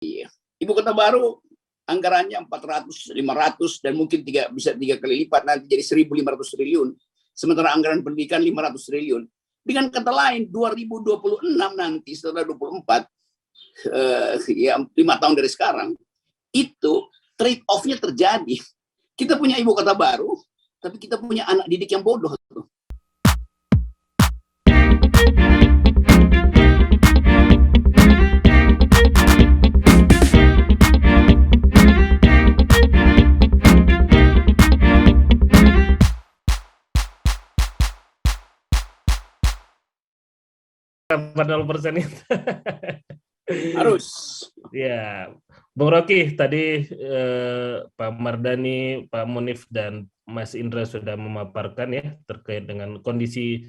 Ibu kota baru anggarannya 400, 500 dan mungkin bisa 3 kali lipat nanti jadi 1.500 triliun. Sementara anggaran pendidikan 500 triliun. Dengan kata lain 2026 nanti setelah 24 ya 5 tahun dari sekarang itu trade off-nya terjadi. Kita punya ibu kota baru, tapi kita punya anak didik yang bodoh. Berapa 0% itu? Harus. Ya, Bung Rocky tadi Pak Mardhani, Pak Munif dan Mas Indra sudah memaparkan ya terkait dengan kondisi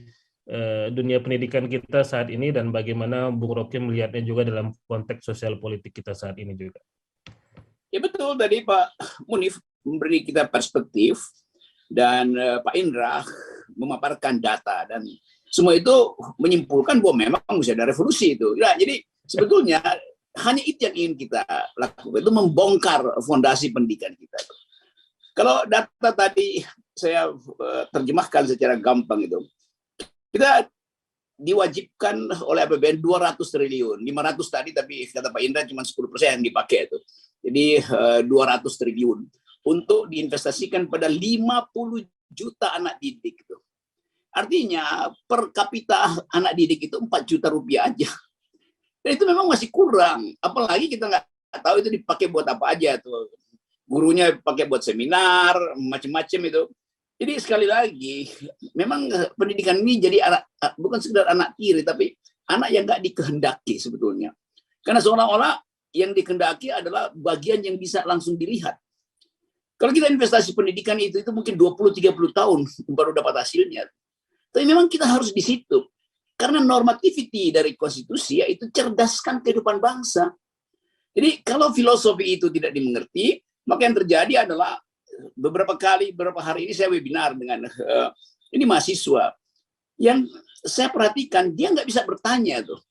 dunia pendidikan kita saat ini dan bagaimana Bung Rocky melihatnya juga dalam konteks sosial politik kita saat ini juga. Ya betul, tadi Pak Munif memberi kita perspektif dan Pak Indra memaparkan data dan semua itu menyimpulkan bahwa memang mesti ada revolusi itu. Nah, jadi sebetulnya hanya itu yang ingin kita lakukan, itu membongkar fondasi pendidikan kita. Kalau data tadi saya terjemahkan secara gampang itu, kita diwajibkan oleh APBN 200 triliun, 500 tadi tapi kata Pak Indra cuma 10% yang dipakai itu. Jadi 200 triliun untuk diinvestasikan pada 50 juta anak didik itu. Artinya per kapita anak didik itu 4 juta rupiah aja. Dan itu memang masih kurang. Apalagi kita nggak tahu itu dipakai buat apa aja tuh. Gurunya pakai buat seminar, macam-macam itu. Jadi sekali lagi, memang pendidikan ini jadi anak, bukan sekedar anak tiri, tapi anak yang nggak dikehendaki sebetulnya. Karena seolah-olah yang dikehendaki adalah bagian yang bisa langsung dilihat. Kalau kita investasi pendidikan itu mungkin 20-30 tahun baru dapat hasilnya. Tapi memang kita harus di situ. Karena normativity dari konstitusi yaitu cerdaskan kehidupan bangsa. Jadi kalau filosofi itu tidak dimengerti, maka yang terjadi adalah beberapa hari ini saya webinar dengan ini mahasiswa yang saya perhatikan dia nggak bisa bertanya tuh.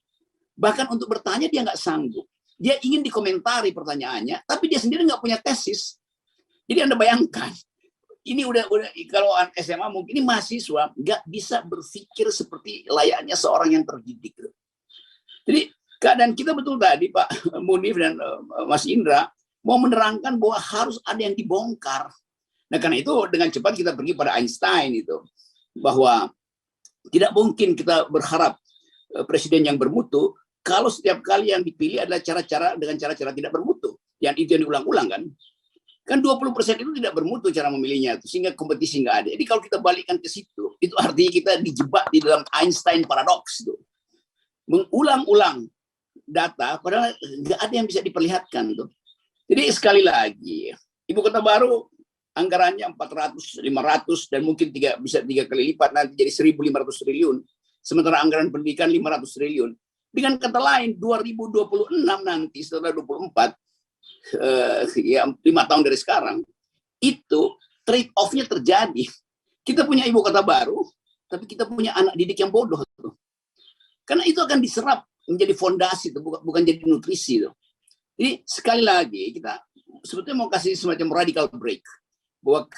Bahkan untuk bertanya dia nggak sanggup. Dia ingin dikomentari pertanyaannya, tapi dia sendiri nggak punya tesis. Jadi Anda bayangkan, ini udah kalau SMA mungkin ini mahasiswa nggak bisa berpikir seperti layaknya seorang yang terdidik. Jadi keadaan kita betul tadi Pak Munif dan Mas Indra mau menerangkan bahwa harus ada yang dibongkar. Nah karena itu dengan cepat kita pergi pada Einstein itu bahwa tidak mungkin kita berharap presiden yang bermutu kalau setiap kali yang dipilih adalah dengan cara-cara tidak bermutu. Yang itu yang diulang-ulang kan. Kan 20% itu tidak bermutu cara memilihnya, sehingga kompetisi nggak ada. Jadi kalau kita balikkan ke situ, itu artinya kita dijebak di dalam Einstein paradox itu. Mengulang-ulang data, padahal nggak ada yang bisa diperlihatkan tuh. Jadi sekali lagi, ibu kota baru anggarannya 400, 500 dan mungkin bisa 3 kali lipat nanti jadi 1.500 triliun. Sementara anggaran pendidikan 500 triliun. Dengan kata lain, 2026 nanti setelah 24 ya 5 tahun dari sekarang itu trade off-nya terjadi. Kita punya ibu kota baru, tapi kita punya anak didik yang bodoh tuh. Karena itu akan diserap menjadi fondasi tuh, bukan jadi nutrisi tuh. Jadi sekali lagi kita sebetulnya mau kasih semacam radical break bahwa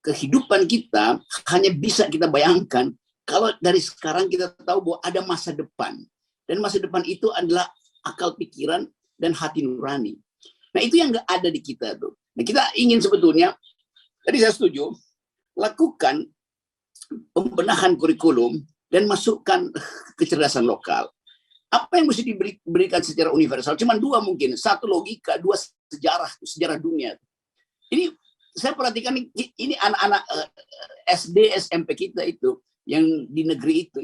kehidupan kita hanya bisa kita bayangkan kalau dari sekarang kita tahu bahwa ada masa depan dan masa depan itu adalah akal pikiran dan hati nurani. Nah itu yang nggak ada di kita tuh. Nah kita ingin sebetulnya, tadi saya setuju, lakukan pembenahan kurikulum dan masukkan kecerdasan lokal. Apa yang mesti diberikan secara universal? Cuma 2 mungkin, 1 logika, 2 sejarah dunia. Ini saya perhatikan ini anak-anak SD, SMP kita itu yang di negeri itu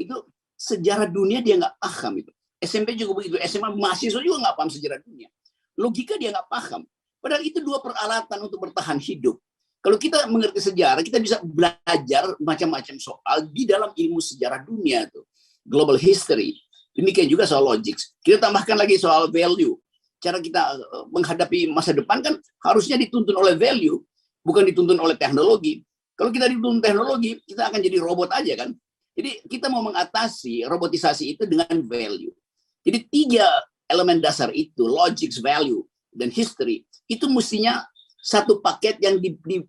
sejarah dunia dia nggak paham itu. SMP juga begitu, SMA mahasiswa juga nggak paham sejarah dunia. Logika dia nggak paham. Padahal itu 2 peralatan untuk bertahan hidup. Kalau kita mengerti sejarah, kita bisa belajar macam-macam soal di dalam ilmu sejarah dunia tuh. Global history. Demikian juga soal logics. Kita tambahkan lagi soal value. Cara kita menghadapi masa depan kan harusnya dituntun oleh value, bukan dituntun oleh teknologi. Kalau kita dituntun teknologi, kita akan jadi robot aja kan. Jadi kita mau mengatasi robotisasi itu dengan value. Jadi 3 elemen dasar itu, logics, value, dan history itu mestinya satu paket yang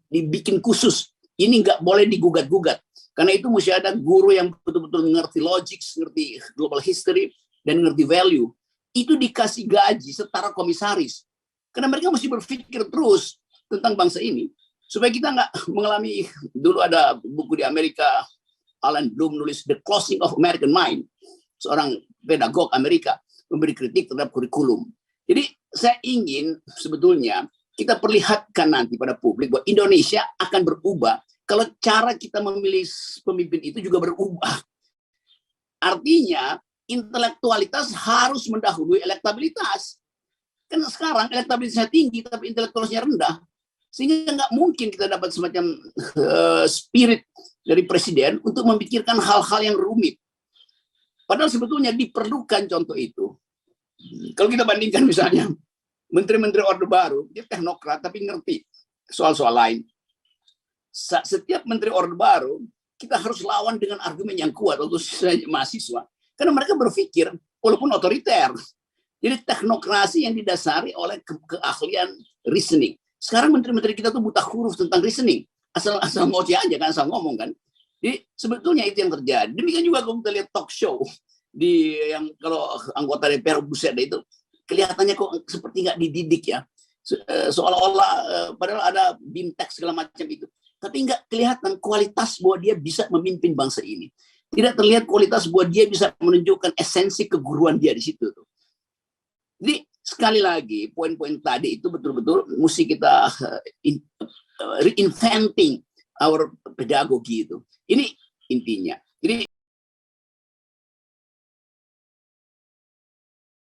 dibikin khusus. Ini nggak boleh digugat-gugat. Karena itu mesti ada guru yang betul-betul ngerti logik, ngerti global history, dan ngerti value. Itu dikasih gaji setara komisaris. Karena mereka mesti berpikir terus tentang bangsa ini. Supaya kita nggak mengalami, dulu ada buku di Amerika, Alan Bloom nulis The Closing of American Mind. Seorang pedagog Amerika memberi kritik terhadap kurikulum. Jadi saya ingin sebetulnya kita perlihatkan nanti pada publik bahwa Indonesia akan berubah kalau cara kita memilih pemimpin itu juga berubah. Artinya intelektualitas harus mendahului elektabilitas. Kan sekarang elektabilitasnya tinggi tapi intelektualitasnya rendah. Sehingga nggak mungkin kita dapat semacam spirit dari presiden untuk memikirkan hal-hal yang rumit. Padahal sebetulnya diperlukan contoh itu. Kalau kita bandingkan misalnya menteri-menteri Orde Baru, dia teknokrat tapi ngerti soal-soal lain. Setiap menteri Orde Baru, kita harus lawan dengan argumen yang kuat untuk mahasiswa. Karena mereka berpikir, walaupun otoriter. Jadi teknokrasi yang didasari oleh keahlian reasoning. Sekarang menteri-menteri kita tuh buta huruf tentang reasoning. Asal ngoceh aja kan, asal ngomong kan. Jadi sebetulnya itu yang terjadi. Demikian juga kalau kita lihat talk show. Yang kalau anggota DPR buset itu, kelihatannya kok seperti nggak dididik ya, seolah-olah padahal ada bimtek segala macam itu, tapi nggak kelihatan kualitas bahwa dia bisa memimpin bangsa ini, tidak terlihat kualitas bahwa dia bisa menunjukkan esensi keguruan dia di situ. Jadi sekali lagi poin-poin tadi itu betul-betul mesti kita reinventing our pedagogy itu. Ini intinya.